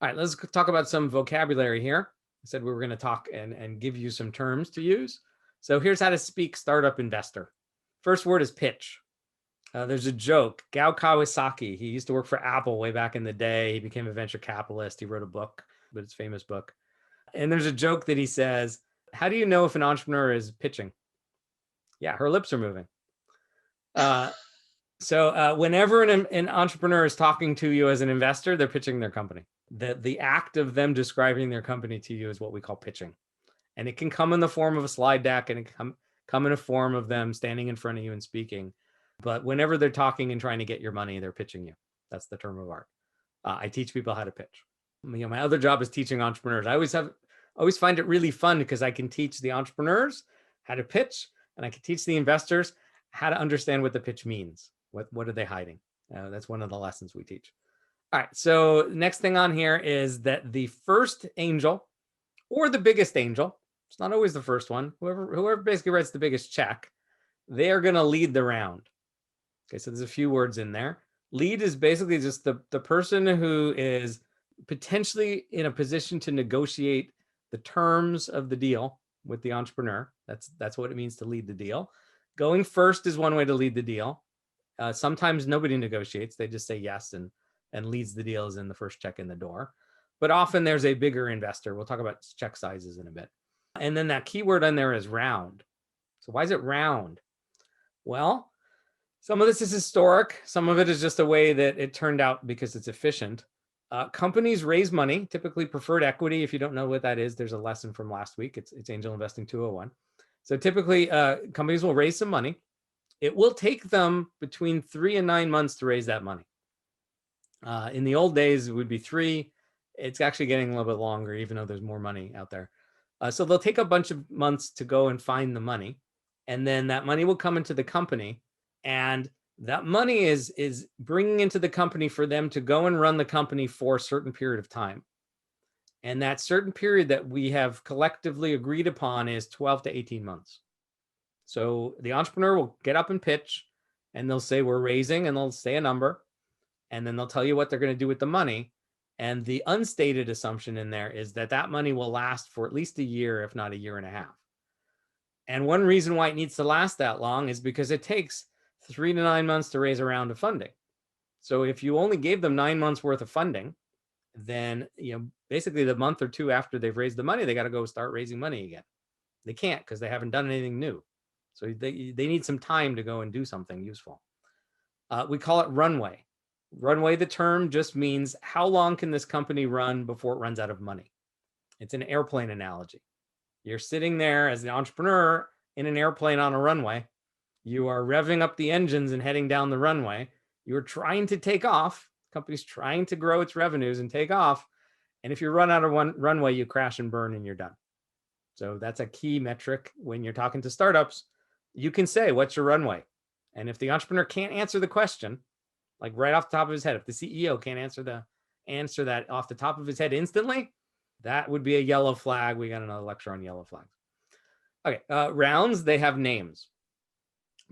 All right, let's talk about some vocabulary here. I said we were going to talk and give you some terms to use. So here's how to speak startup investor. First word is pitch. There's a joke. Gao Kawasaki, he used to work for Apple way back in the day. He became a venture capitalist. He wrote a book, but it's a famous book. And there's a joke that he says, how do you know if an entrepreneur is pitching? Yeah, her lips are moving. So whenever an entrepreneur is talking to you as an investor, they're pitching their company. The act of them describing their company to you is what we call pitching. And it can come in the form of a slide deck, and it can come in a form of them standing in front of you and speaking. But whenever they're talking and trying to get your money, they're pitching you. That's the term of art. I teach people how to pitch. My other job is teaching entrepreneurs. I always find it really fun because I can teach the entrepreneurs how to pitch, and I can teach the investors how to understand what the pitch means. What are they hiding? That's one of the lessons we teach. All right, so next thing on here is that the first angel or the biggest angel, it's not always the first one, whoever basically writes the biggest check, they are going to lead the round. Okay, so there's a few words in there. Lead is basically just the person who is potentially in a position to negotiate the terms of the deal with the entrepreneur. That's what it means to lead the deal. Going first is one way to lead the deal. Sometimes nobody negotiates. They just say yes and leads the deal as in the first check in the door. But often there's a bigger investor. We'll talk about check sizes in a bit. And then that keyword on there is round. So why is it round? Well, some of this is historic. Some of it is just a way that it turned out because it's efficient. Companies raise money, typically preferred equity. If you don't know what that is, there's a lesson from last week. It's Angel Investing 201. So typically companies will raise some money. It will take them between 3 and 9 months to raise that money. In the old days, it would be 3. It's actually getting a little bit longer, even though there's more money out there. So they'll take a bunch of months to go and find the money. And then that money will come into the company. And that money is bringing into the company for them to go and run the company for a certain period of time. And that certain period that we have collectively agreed upon is 12 to 18 months. So the entrepreneur will get up and pitch, and they'll say, we're raising, and they'll say a number, and then they'll tell you what they're going to do with the money. And the unstated assumption in there is that that money will last for at least a year, if not a year and a half. And one reason why it needs to last that long is because it takes 3 to 9 months to raise a round of funding. So if you only gave them 9 months worth of funding, then basically the month or two after they've raised the money, they got to go start raising money again. They can't because they haven't done anything new. So they need some time to go and do something useful. We call it runway. Runway, the term just means how long can this company run before it runs out of money? It's an airplane analogy. You're sitting there as the entrepreneur in an airplane on a runway. You are revving up the engines and heading down the runway. You're trying to take off. The company's trying to grow its revenues and take off. And if you run out of one runway, you crash and burn and you're done. So that's a key metric when you're talking to startups. You can say, what's your runway? And if the entrepreneur can't answer the question, like right off the top of his head, if the CEO can't answer that off the top of his head instantly, that would be a yellow flag. We got another lecture on yellow flags. Okay, rounds, they have names.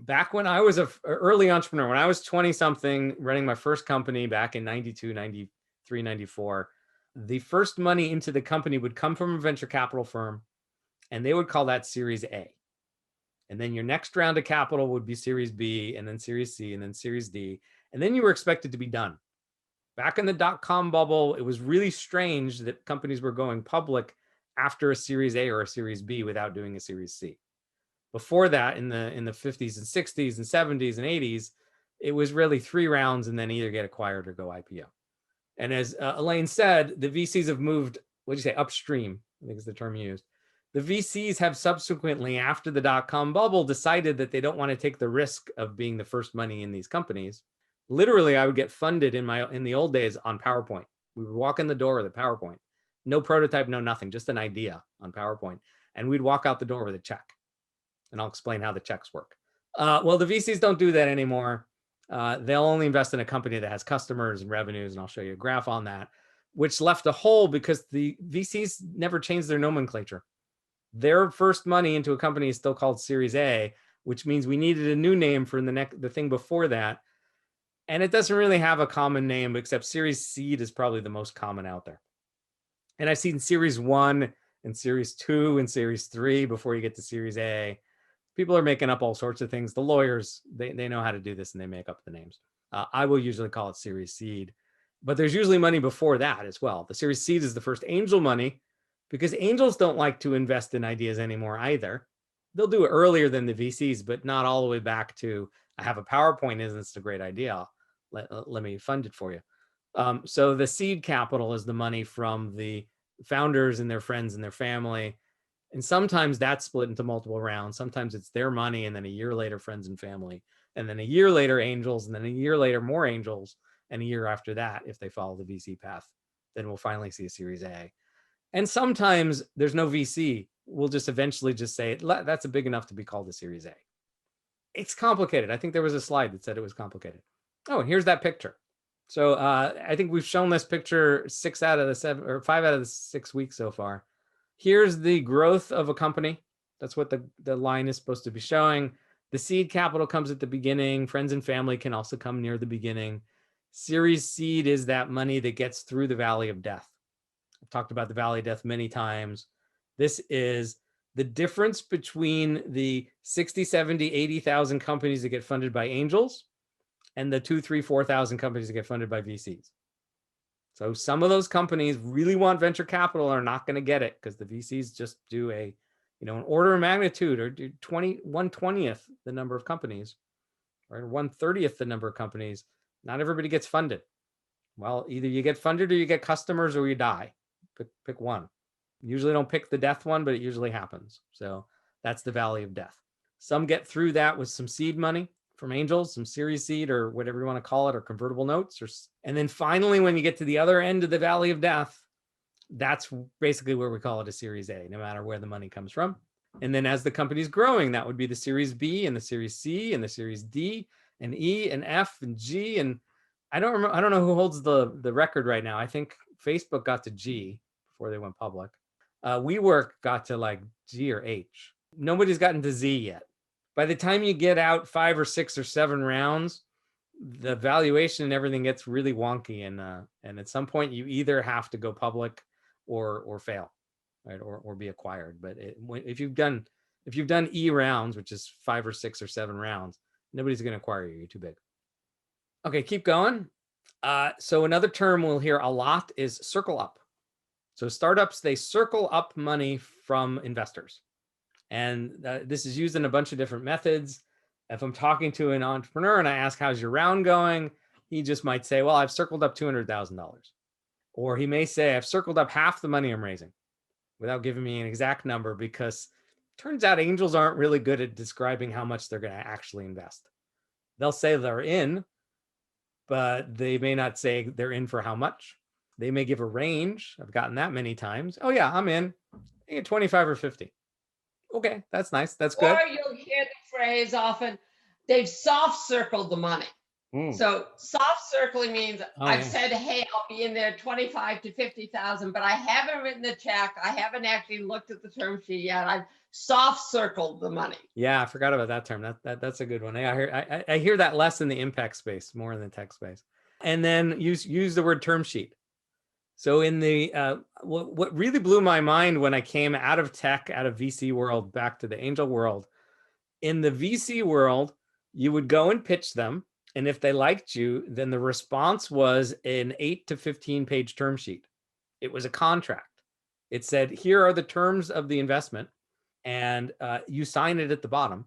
Back when I was an early entrepreneur, when I was 20 something, running my first company back in 92, 93, 94, the first money into the company would come from a venture capital firm, and they would call that Series A. And then your next round of capital would be Series B, and then Series C, and then Series D. And then you were expected to be done. Back in the dot-com bubble, it was really strange that companies were going public after a Series A or a Series B without doing a Series C. Before that, in the 50s and 60s and 70s and 80s, it was really 3 rounds and then either get acquired or go IPO. And as Elaine said, the VCs have moved, what did you say, upstream, I think is the term used. The VCs have subsequently, after the dot-com bubble, decided that they don't want to take the risk of being the first money in these companies. Literally, I would get funded in the old days on PowerPoint. We would walk in the door with a PowerPoint. No prototype, no nothing, just an idea on PowerPoint. And we'd walk out the door with a check. And I'll explain how the checks work. Well, the VCs don't do that anymore. They'll only invest in a company that has customers and revenues, and I'll show you a graph on that, which left a hole because the VCs never changed their nomenclature. Their first money into a company is still called Series A, which means we needed a new name for the thing before that. And it doesn't really have a common name, except Series Seed is probably the most common out there. And I've seen series 1 and series 2 and series 3 before you get to series A. People are making up all sorts of things. The lawyers, they know how to do this and they make up the names. I will usually call it series seed, but there's usually money before that as well. The series seed is the first angel money because angels don't like to invest in ideas anymore either. They'll do it earlier than the VCs, but not all the way back to, I have a PowerPoint, isn't this a great idea? Let me fund it for you. So the seed capital is the money from the founders and their friends and their family. And sometimes that's split into multiple rounds. Sometimes it's their money, and then a year later, friends and family, and then a year later, angels, and then a year later, more angels, and a year after that, if they follow the VC path, then we'll finally see a Series A. And sometimes there's no VC. We'll just eventually just say that's big enough to be called a Series A. It's complicated. I think there was a slide that said it was complicated. Oh, and here's that picture. So I think we've shown this picture 6 out of the 7 or 5 out of the 6 weeks so far. Here's the growth of a company. That's what the line is supposed to be showing. The seed capital comes at the beginning. Friends and family can also come near the beginning. Series seed is that money that gets through the valley of death. I've talked about the valley of death many times. This is the difference between the 60, 70, 80,000 companies that get funded by angels and the 2, 3, 4,000 companies that get funded by VCs. So some of those companies really want venture capital and are not going to get it because the VCs just do an order of magnitude or do 1/20th the number of companies or 1/30th the number of companies. Not everybody gets funded. Well, either you get funded or you get customers or you die. Pick one. Usually don't pick the death one, but it usually happens. So that's the valley of death. Some get through that with some seed money from angels, some series seed or whatever you want to call it, or convertible notes. And then finally, when you get to the other end of the valley of death, that's basically where we call it a Series A, no matter where the money comes from. And then as the company's growing, that would be the Series B and the Series C and the Series D and E and F and G. And I don't know who holds the record right now. I think Facebook got to G before they went public. WeWork got to like G or H. Nobody's gotten to Z yet. By the time you get out 5 or 6 or 7 rounds, the valuation and everything gets really wonky, and at some point you either have to go public or fail, right, or be acquired. But if you've done E rounds, which is 5 or 6 or 7 rounds, nobody's going to acquire you. You're too big. Okay, keep going. So another term we'll hear a lot is circle up. So startups, they circle up money from investors. And this is used in a bunch of different methods. If I'm talking to an entrepreneur and I ask, how's your round going? He just might say, well, I've circled up $200,000. Or he may say, I've circled up half the money I'm raising without giving me an exact number, because it turns out angels aren't really good at describing how much they're going to actually invest. They'll say they're in, but they may not say they're in for how much. They may give a range. I've gotten that many times. Oh yeah, I'm in. I get 25 or 50. Okay, that's nice. That's good. Or you'll hear the phrase often, they've soft circled the money. So soft circling means I've said, hey, I'll be in there 25 to 50,000, but I haven't written the check. I haven't actually looked at the term sheet yet. I've soft circled the money. Yeah, I forgot about that term. That's a good one. I hear that less in the impact space, more in the tech space. And then use the word term sheet. So in the what really blew my mind when I came out of tech, out of VC world, back to the angel world, in the VC world, you would go and pitch them. And if they liked you, then the response was an 8 to 15 page term sheet. It was a contract. It said, here are the terms of the investment, and you sign it at the bottom.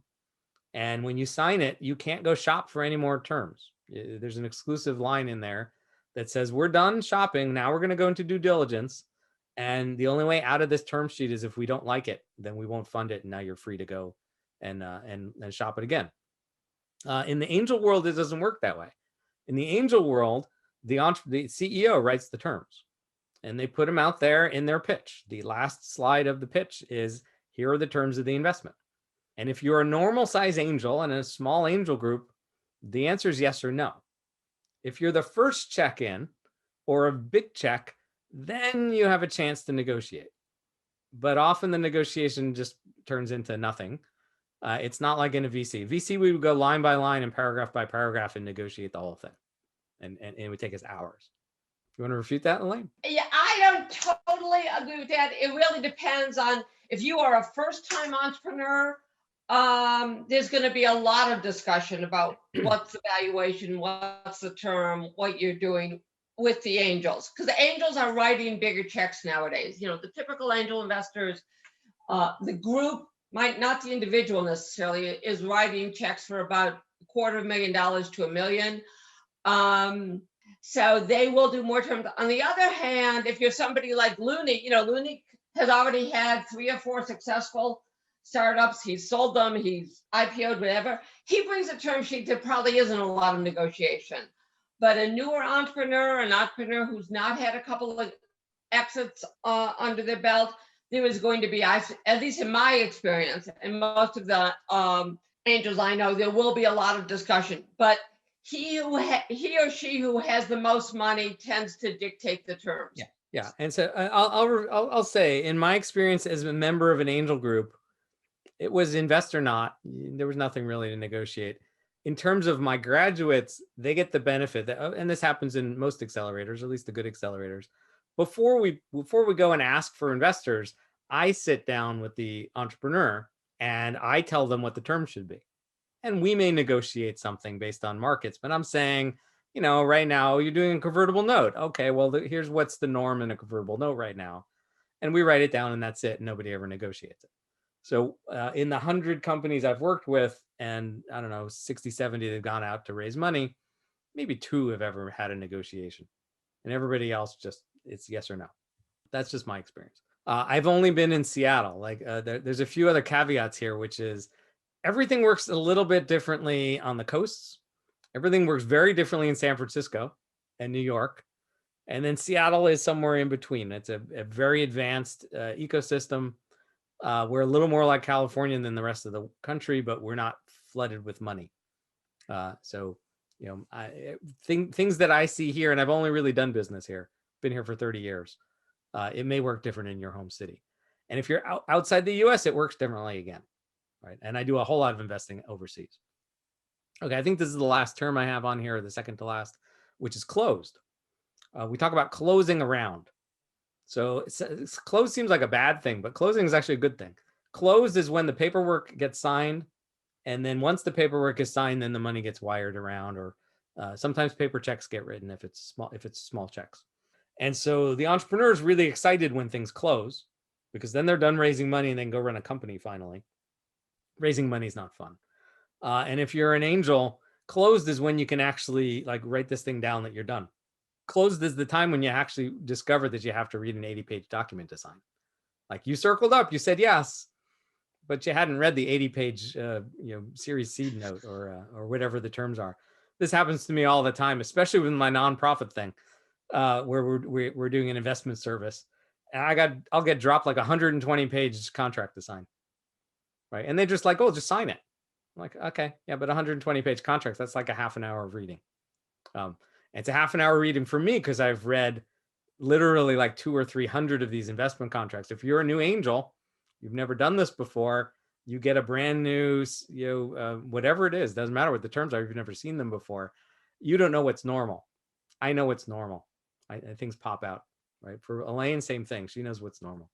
And when you sign it, you can't go shop for any more terms. There's an exclusive line in there that says, we're done shopping. Now we're going to go into due diligence. And the only way out of this term sheet is if we don't like it, then we won't fund it. And now you're free to go and shop it again. In the angel world, it doesn't work that way. In the angel world, the CEO writes the terms and they put them out there in their pitch. The last slide of the pitch is, here are the terms of the investment. And if you're a normal size angel and a small angel group, the answer is yes or no. If you're the first check in or a big check, then you have a chance to negotiate. But often the negotiation just turns into nothing. It's not like in a VC. VC, we would go line by line and paragraph by paragraph and negotiate the whole thing. And it would take us hours. You want to refute that, Elaine? Yeah, I don't totally agree with that. It really depends on if you are a first-time entrepreneur. There's going to be a lot of discussion about what's the valuation, what's the term, what you're doing with the angels, because the angels are writing bigger checks nowadays. You know, the typical angel investors, the group, might not the individual necessarily, is writing checks for about $250,000 to $1 million. So they will do more terms. On the other hand, if you're somebody like Looney, you know, Looney has already had 3 or 4 successful startups. He's sold them, he's IPO'd, whatever. He brings a term sheet that probably isn't a lot of negotiation. But a newer entrepreneur, an entrepreneur who's not had a couple of exits under their belt, there is going to be, at least in my experience, and most of the angels I know, there will be a lot of discussion. But he or she who has the most money tends to dictate the terms. Yeah, yeah. And so I'll say, in my experience as a member of an angel group, it was invest or not. There was nothing really to negotiate. In terms of my graduates, they get the benefit that, and this happens in most accelerators, at least the good accelerators. Before we go and ask for investors, I sit down with the entrepreneur and I tell them what the terms should be. And we may negotiate something based on markets, but I'm saying, you know, right now you're doing a convertible note. Okay, well, here's what's the norm in a convertible note right now. And we write it down and that's it. Nobody ever negotiates it. So in the 100 companies I've worked with, and I don't know, 60, 70 that have gone out to raise money, maybe 2 have ever had a negotiation. And everybody else just, it's yes or no. That's just my experience. I've only been in Seattle. Like there's a few other caveats here, which is everything works a little bit differently on the coasts. Everything works very differently in San Francisco and New York. And then Seattle is somewhere in between. It's a very advanced ecosystem. We're a little more like California than the rest of the country, but we're not flooded with money. So, you know, things that I see here, and I've only really done business here, been here for 30 years. It may work different in your home city. And if you're outside the US, it works differently again, right? And I do a whole lot of investing overseas. Okay, I think this is the last term I have on here, the second to last, which is closed. We talk about closing a round. So closed seems like a bad thing, but closing is actually a good thing. Closed is when the paperwork gets signed. And then once the paperwork is signed, then the money gets wired around, or sometimes paper checks get written if it's small checks. And so the entrepreneur is really excited when things close, because then they're done raising money and then go run a company finally. Raising money is not fun. And if you're an angel, closed is when you can actually like write this thing down that you're done. Closed is the time when you actually discover that you have to read an 80-page document to sign. Like you circled up, you said yes, but you hadn't read the 80-page Series Seed note or whatever the terms are. This happens to me all the time, especially with my nonprofit thing, where we're doing an investment service, and I'll get dropped like 120-page contract to sign, right? And they just like, oh, just sign it. I'm like, okay, yeah, but 120-page contracts, that's like a half an hour of reading. It's a half an hour reading for me because I've read literally like 200 or 300 of these investment contracts. If you're a new angel, you've never done this before, you get a brand new, whatever it is, doesn't matter what the terms are, you've never seen them before, you don't know what's normal. I know what's normal. Things pop out, right? For Elaine, same thing. She knows what's normal.